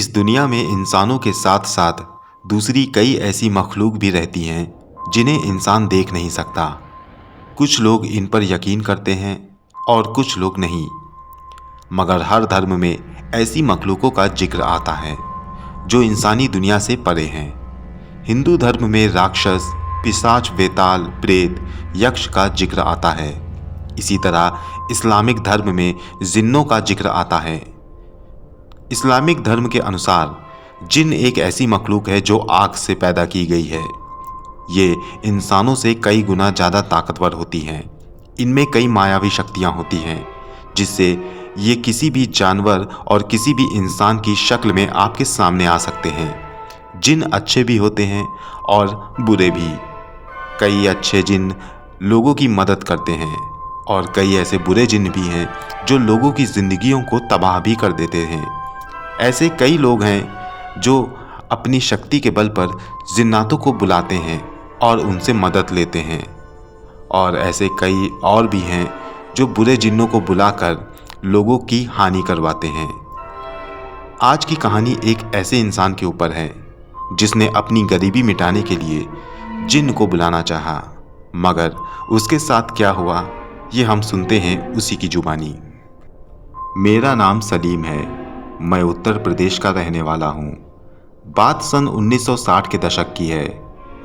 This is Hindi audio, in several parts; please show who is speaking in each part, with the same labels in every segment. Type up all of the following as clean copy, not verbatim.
Speaker 1: इस दुनिया में इंसानों के साथ साथ दूसरी कई ऐसी मखलूक भी रहती हैं जिन्हें इंसान देख नहीं सकता। कुछ लोग इन पर यकीन करते हैं और कुछ लोग नहीं, मगर हर धर्म में ऐसी मखलूकों का जिक्र आता है जो इंसानी दुनिया से परे हैं। हिंदू धर्म में राक्षस, पिशाच, वेताल, प्रेत, यक्ष का जिक्र आता है। इसी तरह इस्लामिक धर्म में जिन्नों का जिक्र आता है। इस्लामिक धर्म के अनुसार जिन एक ऐसी मखलूक है जो आग से पैदा की गई है। ये इंसानों से कई गुना ज़्यादा ताकतवर होती हैं। इनमें कई मायावी शक्तियाँ होती हैं जिससे ये किसी भी जानवर और किसी भी इंसान की शक्ल में आपके सामने आ सकते हैं। जिन अच्छे भी होते हैं और बुरे भी। कई अच्छे जिन लोगों की मदद करते हैं और कई ऐसे बुरे जिन भी हैं जो लोगों की ज़िंदगियों को तबाह भी कर देते हैं। ऐसे कई लोग हैं जो अपनी शक्ति के बल पर जिन्नातों को बुलाते हैं और उनसे मदद लेते हैं, और ऐसे कई और भी हैं जो बुरे जिन्नों को बुलाकर लोगों की हानि करवाते हैं। आज की कहानी एक ऐसे इंसान के ऊपर है जिसने अपनी गरीबी मिटाने के लिए जिन्न को बुलाना चाहा, मगर उसके साथ क्या हुआ ये हम सुनते हैं उसी की जुबानी। मेरा नाम सलीम है। मैं उत्तर प्रदेश का रहने वाला हूँ। बात सन 1960 के दशक की है।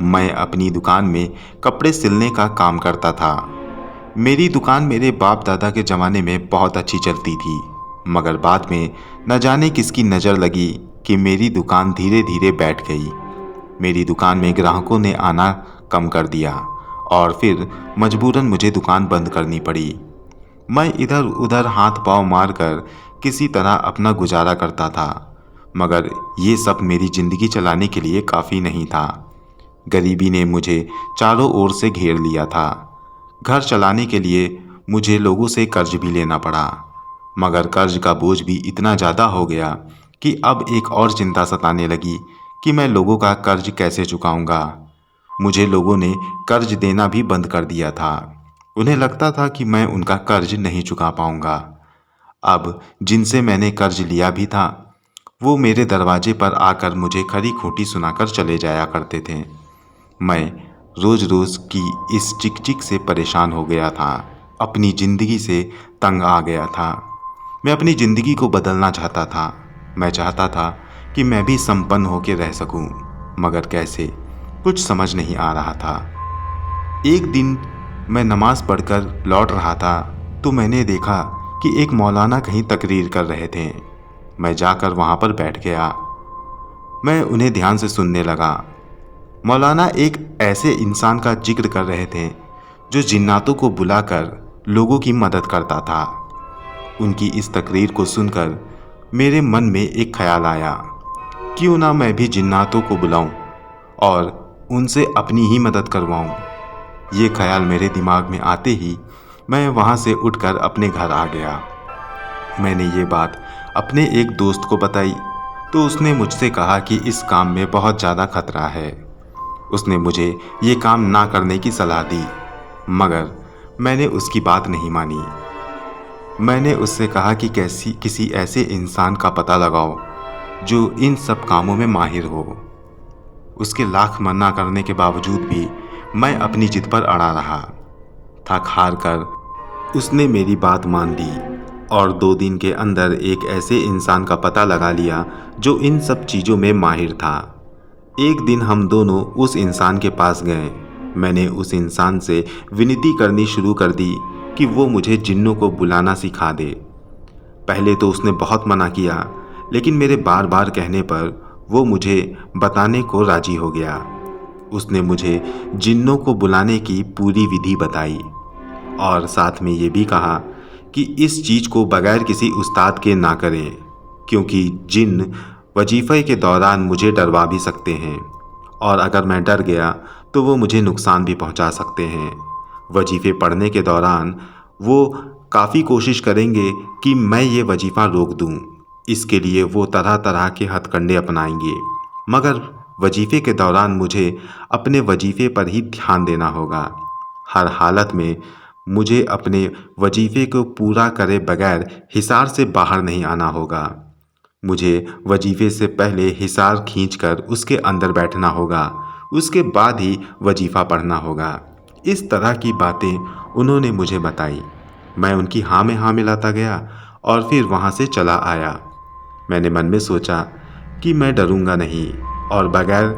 Speaker 1: मैं अपनी दुकान में कपड़े सिलने का काम करता था। मेरी दुकान मेरे बाप दादा के ज़माने में बहुत अच्छी चलती थी, मगर बाद में न जाने किसकी नज़र लगी कि मेरी दुकान धीरे धीरे बैठ गई। मेरी दुकान में ग्राहकों ने आना कम कर दिया और फिर मजबूरन मुझे दुकान बंद करनी पड़ी। मैं इधर उधर हाथ पांव मारकर किसी तरह अपना गुजारा करता था, मगर ये सब मेरी ज़िंदगी चलाने के लिए काफ़ी नहीं था। गरीबी ने मुझे चारों ओर से घेर लिया था। घर चलाने के लिए मुझे लोगों से कर्ज भी लेना पड़ा, मगर कर्ज का बोझ भी इतना ज़्यादा हो गया कि अब एक और चिंता सताने लगी कि मैं लोगों का कर्ज कैसे चुकाऊंगा। मुझे लोगों ने कर्ज देना भी बंद कर दिया था। उन्हें लगता था कि मैं उनका कर्ज नहीं चुका पाऊंगा। अब जिनसे मैंने कर्ज लिया भी था वो मेरे दरवाजे पर आकर मुझे खरी खोटी सुनाकर चले जाया करते थे। मैं रोज़ रोज़ की इस चिक से परेशान हो गया था। अपनी ज़िंदगी से तंग आ गया था। मैं अपनी ज़िंदगी को बदलना चाहता था। मैं चाहता था कि मैं भी संपन्न होकर रह सकूं, मगर कैसे, कुछ समझ नहीं आ रहा था। एक दिन मैं नमाज़ पढ़कर लौट रहा था तो मैंने देखा कि एक मौलाना कहीं तकरीर कर रहे थे। मैं जाकर वहाँ पर बैठ गया। मैं उन्हें ध्यान से सुनने लगा। मौलाना एक ऐसे इंसान का जिक्र कर रहे थे जो जिन्नातों को बुलाकर लोगों की मदद करता था। उनकी इस तकरीर को सुनकर मेरे मन में एक ख्याल आया, क्यों ना मैं भी जिन्नातों को बुलाऊं और उनसे अपनी ही मदद करवाऊं। ये ख्याल मेरे दिमाग में आते ही मैं वहाँ से उठकर अपने घर आ गया। मैंने ये बात अपने एक दोस्त को बताई तो उसने मुझसे कहा कि इस काम में बहुत ज़्यादा खतरा है। उसने मुझे ये काम ना करने की सलाह दी, मगर मैंने उसकी बात नहीं मानी। मैंने उससे कहा कि किसी ऐसे इंसान का पता लगाओ जो इन सब कामों में माहिर हो। उसके लाख मना करने के बावजूद भी मैं अपनी जिद पर अड़ा रहा। थक हार कर उसने मेरी बात मान ली और 2 दिन के अंदर एक ऐसे इंसान का पता लगा लिया जो इन सब चीज़ों में माहिर था। एक दिन हम दोनों उस इंसान के पास गए। मैंने उस इंसान से विनती करनी शुरू कर दी कि वो मुझे जिन्नों को बुलाना सिखा दे। पहले तो उसने बहुत मना किया, लेकिन मेरे बार बार कहने पर वो मुझे बताने को राजी हो गया। उसने मुझे जिन्नों को बुलाने की पूरी विधि बताई और साथ में ये भी कहा कि इस चीज़ को बगैर किसी उस्ताद के ना करें, क्योंकि जिन्न वजीफ़े के दौरान मुझे डरवा भी सकते हैं और अगर मैं डर गया तो वो मुझे नुकसान भी पहुंचा सकते हैं। वजीफ़े पढ़ने के दौरान वो काफ़ी कोशिश करेंगे कि मैं ये वजीफ़ा रोक दूं। इसके लिए वो तरह तरह के हथकंडे अपनाएंगे, मगर वजीफ़े के दौरान मुझे अपने वजीफ़े पर ही ध्यान देना होगा। हर हालत में मुझे अपने वजीफ़े को पूरा करे बगैर हिसार से बाहर नहीं आना होगा। मुझे वजीफे से पहले हिसार खींचकर उसके अंदर बैठना होगा, उसके बाद ही वजीफ़ा पढ़ना होगा। इस तरह की बातें उन्होंने मुझे बताई। मैं उनकी हाँ में हाँ मिलाता गया और फिर वहाँ से चला आया। मैंने मन में सोचा कि मैं डरूंगा नहीं और बगैर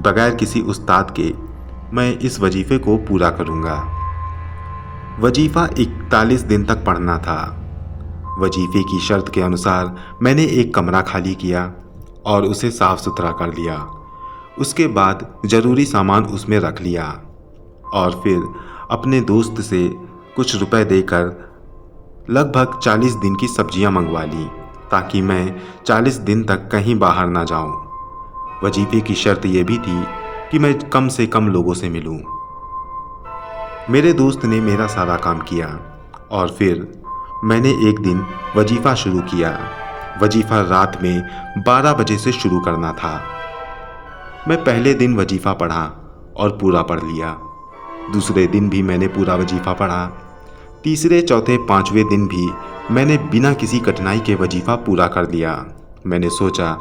Speaker 1: बगैर किसी उस्ताद के मैं इस वजीफ़े को पूरा करूंगा। वजीफ़ा 41 दिन तक पढ़ना था। वजीफ़े की शर्त के अनुसार मैंने एक कमरा खाली किया और उसे साफ़ सुथरा कर लिया। उसके बाद ज़रूरी सामान उसमें रख लिया और फिर अपने दोस्त से कुछ रुपए देकर लगभग 40 दिन की सब्जियां मंगवा ली ताकि मैं 40 दिन तक कहीं बाहर ना जाऊं। वजीफे की शर्त यह भी थी कि मैं कम से कम लोगों से मिलूं। मेरे दोस्त ने मेरा सारा काम किया और फिर मैंने एक दिन वजीफ़ा शुरू किया। वजीफ़ा रात में 12 बजे से शुरू करना था। मैं पहले दिन वजीफ़ा पढ़ा और पूरा पढ़ लिया। दूसरे दिन भी मैंने पूरा वजीफ़ा पढ़ा। तीसरे, चौथे, पांचवें दिन भी मैंने बिना किसी कठिनाई के वजीफ़ा पूरा कर लिया। मैंने सोचा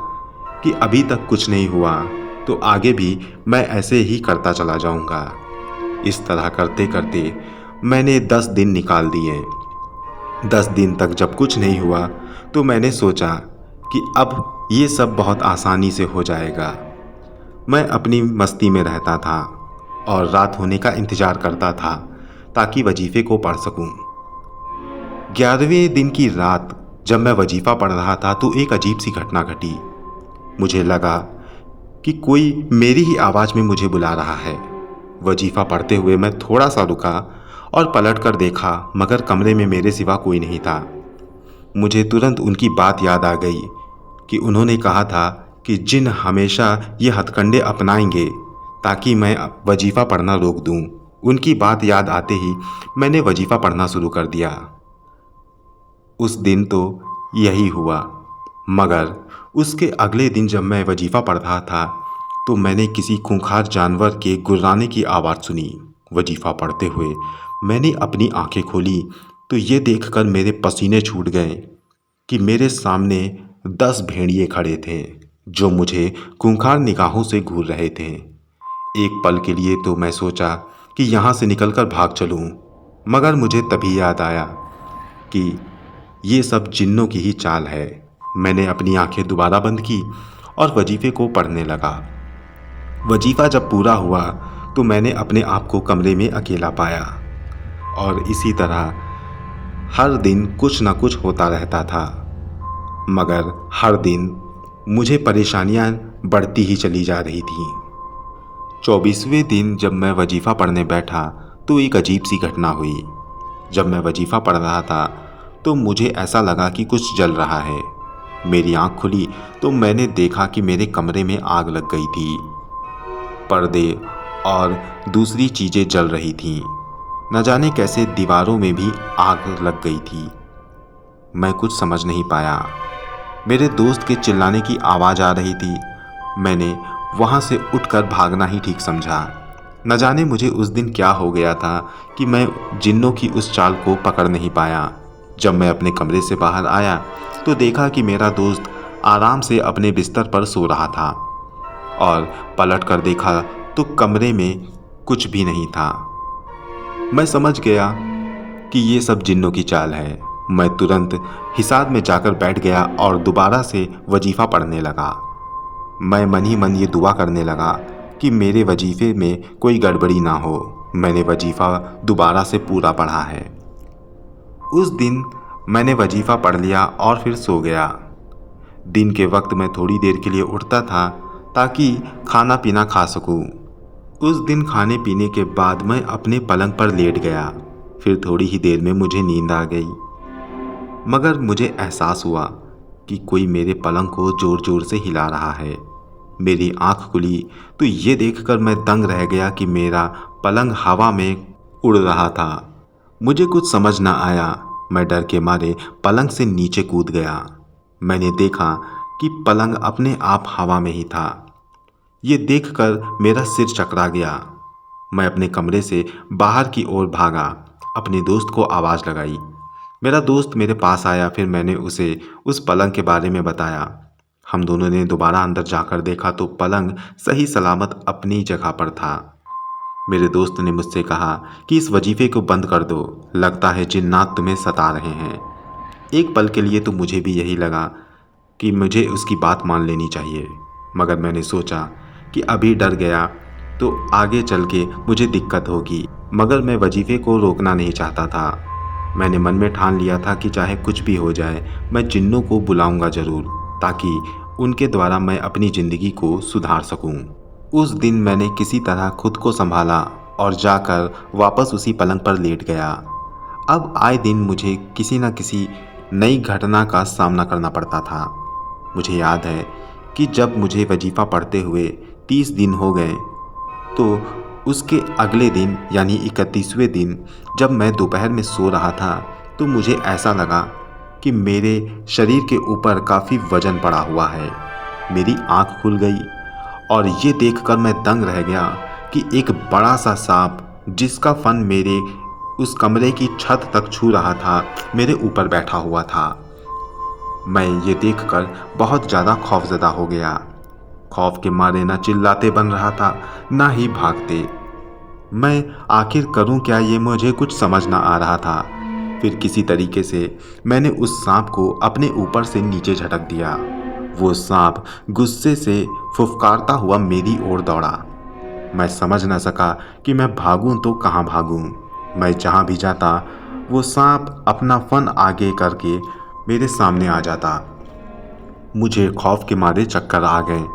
Speaker 1: कि अभी तक कुछ नहीं हुआ तो आगे भी मैं ऐसे ही करता चला जाऊंगा। इस तरह करते करते मैंने 10 दिन निकाल दिए। 10 दिन तक जब कुछ नहीं हुआ तो मैंने सोचा कि अब ये सब बहुत आसानी से हो जाएगा। मैं अपनी मस्ती में रहता था और रात होने का इंतज़ार करता था ताकि वजीफ़े को पढ़ सकूं। 11वें दिन की रात जब मैं वजीफ़ा पढ़ रहा था तो एक अजीब सी घटना घटी। मुझे लगा कि कोई मेरी ही आवाज़ में मुझे बुला रहा है। वजीफ़ा पढ़ते हुए मैं थोड़ा सा रुका और पलट कर देखा, मगर कमरे में मेरे सिवा कोई नहीं था। मुझे तुरंत उनकी बात याद आ गई कि उन्होंने कहा था कि जिन हमेशा ये हथकंडे अपनाएंगे ताकि मैं वजीफ़ा पढ़ना रोक दूं। उनकी बात याद आते ही मैंने वजीफ़ा पढ़ना शुरू कर दिया। उस दिन तो यही हुआ, मगर उसके अगले दिन जब मैं वजीफ़ा पढ़ रहा था तो मैंने किसी खूंखार जानवर के गुर्राने की आवाज़ सुनी। वजीफ़ा पढ़ते हुए मैंने अपनी आंखें खोली तो ये देखकर मेरे पसीने छूट गए कि मेरे सामने 10 भेड़िए खड़े थे जो मुझे खूंखार निगाहों से घूर रहे थे। एक पल के लिए तो मैं सोचा कि यहाँ से निकलकर भाग चलूँ, मगर मुझे तभी याद आया कि ये सब जिन्नों की ही चाल है। मैंने अपनी आंखें दोबारा बंद की और वजीफ़े को पढ़ने लगा। वजीफ़ा जब पूरा हुआ तो मैंने अपने आप को कमरे में अकेला पाया और इसी तरह हर दिन कुछ न कुछ होता रहता था, मगर हर दिन मुझे परेशानियां बढ़ती ही चली जा रही थीं। 24वें दिन जब मैं वजीफ़ा पढ़ने बैठा तो एक अजीब सी घटना हुई। जब मैं वजीफ़ा पढ़ रहा था तो मुझे ऐसा लगा कि कुछ जल रहा है। मेरी आंख खुली तो मैंने देखा कि मेरे कमरे में आग लग गई थी। पर्दे और दूसरी चीज़ें जल रही थीं। न जाने कैसे दीवारों में भी आग लग गई थी। मैं कुछ समझ नहीं पाया। मेरे दोस्त के चिल्लाने की आवाज़ आ रही थी। मैंने वहाँ से उठकर भागना ही ठीक समझा। न जाने मुझे उस दिन क्या हो गया था कि मैं जिन्नों की उस चाल को पकड़ नहीं पाया। जब मैं अपने कमरे से बाहर आया तो देखा कि मेरा दोस्त आराम से अपने बिस्तर पर सो रहा था और पलट कर देखा तो कमरे में कुछ भी नहीं था। मैं समझ गया कि ये सब जिन्नों की चाल है। मैं तुरंत हिसाब में जाकर बैठ गया और दोबारा से वजीफ़ा पढ़ने लगा। मैं मन ही मन ये दुआ करने लगा कि मेरे वजीफ़े में कोई गड़बड़ी ना हो। मैंने वजीफ़ा दोबारा से पूरा पढ़ा है। उस दिन मैंने वजीफ़ा पढ़ लिया और फिर सो गया। दिन के वक्त मैं थोड़ी देर के लिए उठता था ताकि खाना पीना खा सकूं। उस दिन खाने पीने के बाद मैं अपने पलंग पर लेट गया। फिर थोड़ी ही देर में मुझे नींद आ गई, मगर मुझे एहसास हुआ कि कोई मेरे पलंग को ज़ोर ज़ोर से हिला रहा है। मेरी आंख खुली तो ये देखकर मैं दंग रह गया कि मेरा पलंग हवा में उड़ रहा था। मुझे कुछ समझ न आया। मैं डर के मारे पलंग से नीचे कूद गया। मैंने देखा कि पलंग अपने आप हवा में ही था। ये देखकर मेरा सिर चकरा गया। मैं अपने कमरे से बाहर की ओर भागा, अपने दोस्त को आवाज़ लगाई। मेरा दोस्त मेरे पास आया। फिर मैंने उसे उस पलंग के बारे में बताया। हम दोनों ने दोबारा अंदर जाकर देखा तो पलंग सही सलामत अपनी जगह पर था। मेरे दोस्त ने मुझसे कहा कि इस वजीफे को बंद कर दो, लगता है जिन्नात तुम्हें सता रहे हैं। एक पल के लिए तो मुझे भी यही लगा कि मुझे उसकी बात मान लेनी चाहिए, मगर मैंने सोचा कि अभी डर गया तो आगे चल के मुझे दिक्कत होगी। मगर मैं वजीफे को रोकना नहीं चाहता था। मैंने मन में ठान लिया था कि चाहे कुछ भी हो जाए, मैं जिन्नों को बुलाऊंगा ज़रूर, ताकि उनके द्वारा मैं अपनी ज़िंदगी को सुधार सकूं। उस दिन मैंने किसी तरह खुद को संभाला और जाकर वापस उसी पलंग पर लेट गया। अब आए दिन मुझे किसी न किसी नई घटना का सामना करना पड़ता था। मुझे याद है कि जब मुझे वजीफ़ा पढ़ते हुए 30 दिन हो गए तो उसके अगले दिन यानी 31वें दिन जब मैं दोपहर में सो रहा था तो मुझे ऐसा लगा कि मेरे शरीर के ऊपर काफ़ी वजन पड़ा हुआ है। मेरी आँख खुल गई और ये देखकर मैं दंग रह गया कि एक बड़ा सा सांप जिसका फन मेरे उस कमरे की छत तक छू रहा था, मेरे ऊपर बैठा हुआ था। मैं ये देखकर बहुत ज़्यादा खौफज़दा हो गया। खौफ के मारे ना चिल्लाते बन रहा था, ना ही भागते। मैं आखिर करूं क्या, ये मुझे कुछ समझ ना आ रहा था। फिर किसी तरीके से मैंने उस सांप को अपने ऊपर से नीचे झटक दिया। वो सांप गुस्से से फुफकारता हुआ मेरी ओर दौड़ा। मैं समझ न सका कि मैं भागूं तो कहाँ भागूं। मैं जहाँ भी जाता वो सांप अपना फन आगे करके मेरे सामने आ जाता। मुझे खौफ के मारे चक्कर आ गए।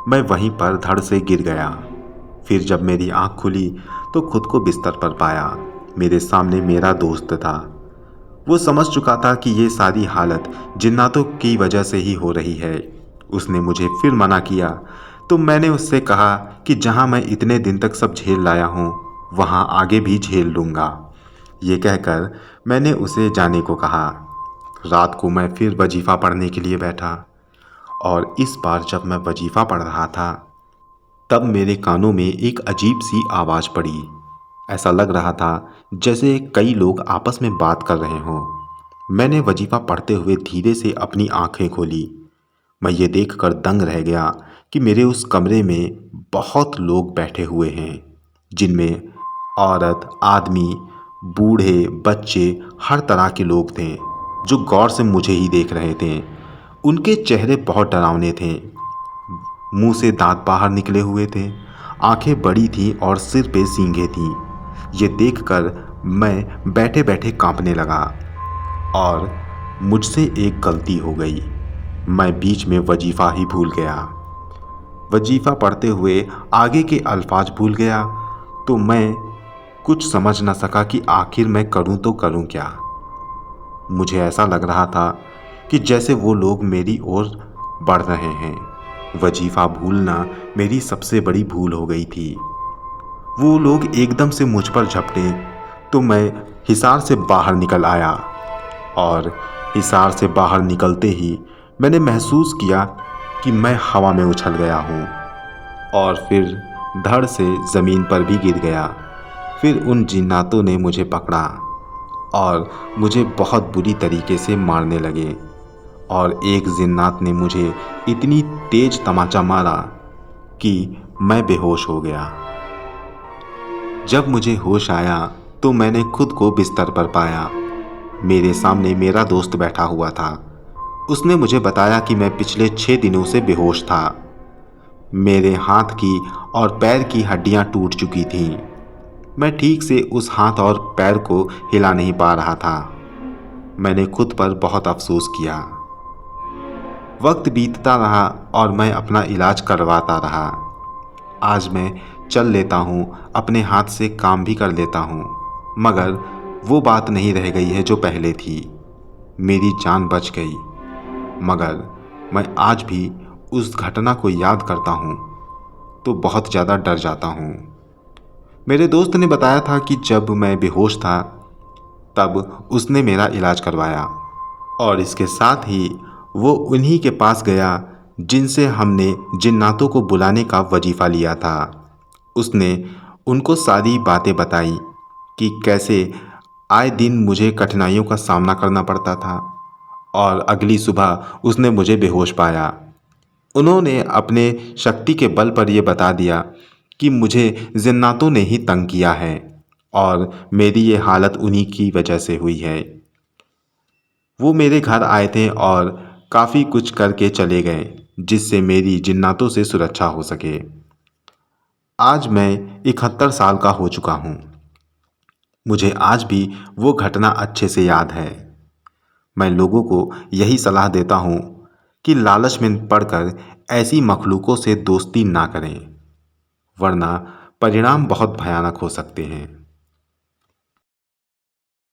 Speaker 1: मैं वहीं पर धड़ से गिर गया। फिर जब मेरी आंख खुली तो खुद को बिस्तर पर पाया। मेरे सामने मेरा दोस्त था। वो समझ चुका था कि ये सारी हालत जिन्नातों की वजह से ही हो रही है। उसने मुझे फिर मना किया तो मैंने उससे कहा कि जहाँ मैं इतने दिन तक सब झेल लाया हूँ वहाँ आगे भी झेल लूँगा। ये कहकर मैंने उसे जाने को कहा। रात को मैं फिर वजीफ़ा पढ़ने के लिए बैठा और इस बार जब मैं वजीफ़ा पढ़ रहा था तब मेरे कानों में एक अजीब सी आवाज़ पड़ी। ऐसा लग रहा था जैसे कई लोग आपस में बात कर रहे हों। मैंने वजीफ़ा पढ़ते हुए धीरे से अपनी आंखें खोली। मैं ये देखकर दंग रह गया कि मेरे उस कमरे में बहुत लोग बैठे हुए हैं, जिनमें औरत, आदमी, बूढ़े, बच्चे, हर तरह के लोग थे जो गौर से मुझे ही देख रहे थे। उनके चेहरे बहुत डरावने थे। मुंह से दांत बाहर निकले हुए थे, आंखें बड़ी थीं और सिर पे सींगें थीं। ये देखकर मैं बैठे बैठे कांपने लगा और मुझसे एक गलती हो गई। मैं बीच में वजीफ़ा ही भूल गया। वजीफ़ा पढ़ते हुए आगे के अल्फाज भूल गया तो मैं कुछ समझ न सका कि आखिर मैं करूं तो करूं क्या। मुझे ऐसा लग रहा था कि जैसे वो लोग मेरी ओर बढ़ रहे हैं। वजीफ़ा भूलना मेरी सबसे बड़ी भूल हो गई थी। वो लोग एकदम से मुझ पर झपटे तो मैं हिसार से बाहर निकल आया और हिसार से बाहर निकलते ही मैंने महसूस किया कि मैं हवा में उछल गया हूँ और फिर धड़ से ज़मीन पर भी गिर गया। फिर उन जिन्नातों ने मुझे पकड़ा और मुझे बहुत बुरी तरीके से मारने लगे और एक जिन्नात ने मुझे इतनी तेज तमाचा मारा कि मैं बेहोश हो गया। जब मुझे होश आया तो मैंने खुद को बिस्तर पर पाया। मेरे सामने मेरा दोस्त बैठा हुआ था। उसने मुझे बताया कि मैं पिछले 6 दिनों से बेहोश था। मेरे हाथ की और पैर की हड्डियां टूट चुकी थीं। मैं ठीक से उस हाथ और पैर को हिला नहीं पा रहा था। मैंने खुद पर बहुत अफसोस किया। वक्त बीतता रहा और मैं अपना इलाज करवाता रहा। आज मैं चल लेता हूँ, अपने हाथ से काम भी कर लेता हूँ, मगर वो बात नहीं रह गई है जो पहले थी। मेरी जान बच गई, मगर मैं आज भी उस घटना को याद करता हूँ तो बहुत ज़्यादा डर जाता हूँ। मेरे दोस्त ने बताया था कि जब मैं बेहोश था तब उसने मेरा इलाज करवाया और इसके साथ ही वो उन्हीं के पास गया जिनसे हमने जिन्नातों को बुलाने का वजीफ़ा लिया था। उसने उनको सारी बातें बताई कि कैसे आए दिन मुझे कठिनाइयों का सामना करना पड़ता था और अगली सुबह उसने मुझे बेहोश पाया। उन्होंने अपने शक्ति के बल पर यह बता दिया कि मुझे जिन्नातों ने ही तंग किया है और मेरी ये हालत उन्हीं की वजह से हुई है। वो मेरे घर आए थे और काफ़ी कुछ करके चले गए जिससे मेरी जिन्नातों से सुरक्षा हो सके। आज मैं 71 साल का हो चुका हूँ। मुझे आज भी वो घटना अच्छे से याद है। मैं लोगों को यही सलाह देता हूँ कि लालच में पड़कर ऐसी मखलूकों से दोस्ती ना करें, वरना परिणाम बहुत भयानक हो सकते हैं।